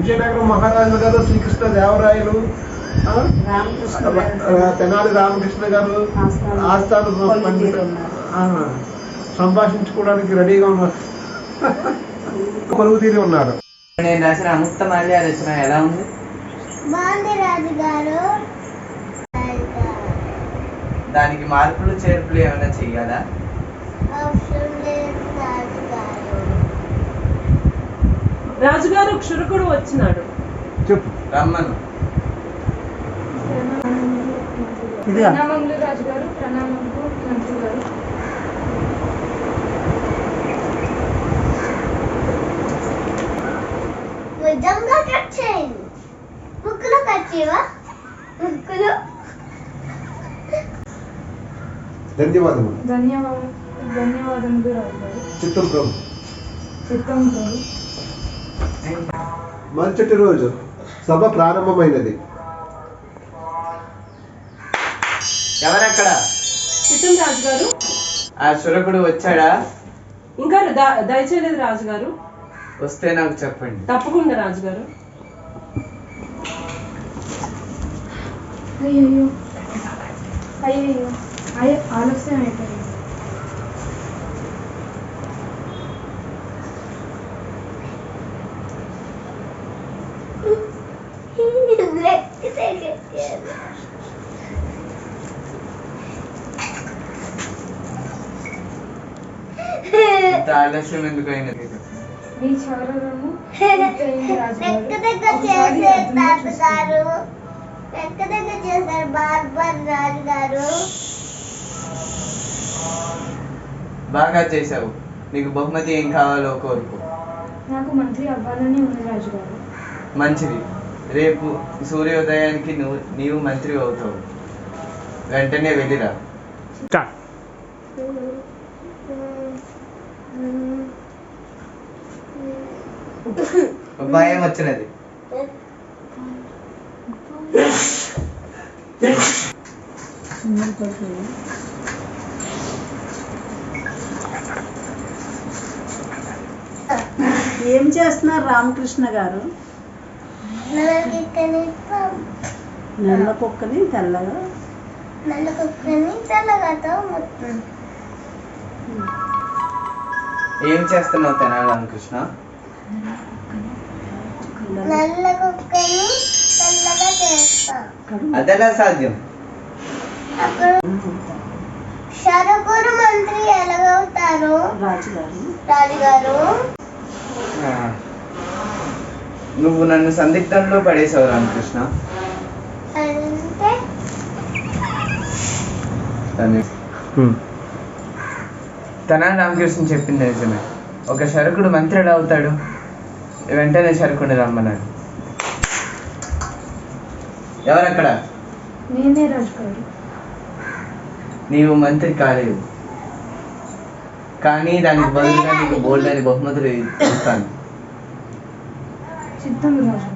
విజయనగరం మహారాజులు గారు, శ్రీకృష్ణ దేవరాయలు, తెనాలి రామకృష్ణ గారు ఆస్థాన సంభాషించుకోవడానికి రెడీగా ఉన్నారు, కొలువు తీరి ఉన్నారు. నేను రాసిన అముక్త మాల్య రచన ఎలా ఉంది? దానికి మార్పులు చేర్పులు ఏమైనా చెయ్యాలా? రాజుగారు క్షురకుడు వచ్చినాడు, చెప్పు. రమ్మను. ప్రణామములు రాజుగారు. ప్రణామములు మంత్రి గారు. ధన్యవాదములు. ధన్యవాదములు రాజుగారు. చిత్తం ప్రభు. చిత్తం ప్రభు. మరుసటి రోజు సభ ప్రారంభమైనది. ఎవరక్కడ? చిత్తం రాజుగారు. ఆ శురకుడు వచ్చాడా? ఇంకా దయచేయలేదు రాజుగారు. వస్తే నాకు చెప్పండి. తప్పకుండా రాజుగారు. అయ్యో అయ్యో ఆలస్యం అయిపోయింది. ఇంత ఆలస్యం ఎందుకు అయినది? మీ చౌరము బాగా చేసావు. నీకు బహుమతి ఏం కావాలో కోరుకో. నాకు మంత్రి అవ్వాలని ఉంది రాజుగారు. మంచిది. రేపు సూర్యోదయానికి నీవు మంత్రి అవుతావు. వెంటనే వెళ్ళిరా. భయం వచ్చినది. ఏం చేస్తున్నారు రామకృష్ణ గారు? నల్ల కుక్కని తెల్లగా ఏం చేస్తున్నావు తెనాలి రామకృష్ణ? అదెలా సాధ్యం? శరకురు మంత్రి ఎలాగవుతారు రాజుగారు? నువ్వు నన్ను సందిగ్ధంలో పడేసావు రామకృష్ణ. తెనాలి రామకృష్ణ చెప్పింది నిజమే. ఒక శరకుడు మంత్రి ఎలా అవుతాడు? వెంటనే శరకుడిని రమ్మన్నాడు. ఎవరక్కడ? నేనే రాజుగారు. నీవు మంత్రి కాలేవు, కానీ దానికి బదులుగా నీకు బోల్డ్ అని బహుమతులు ఇస్తాను. చిత్తం రాజు.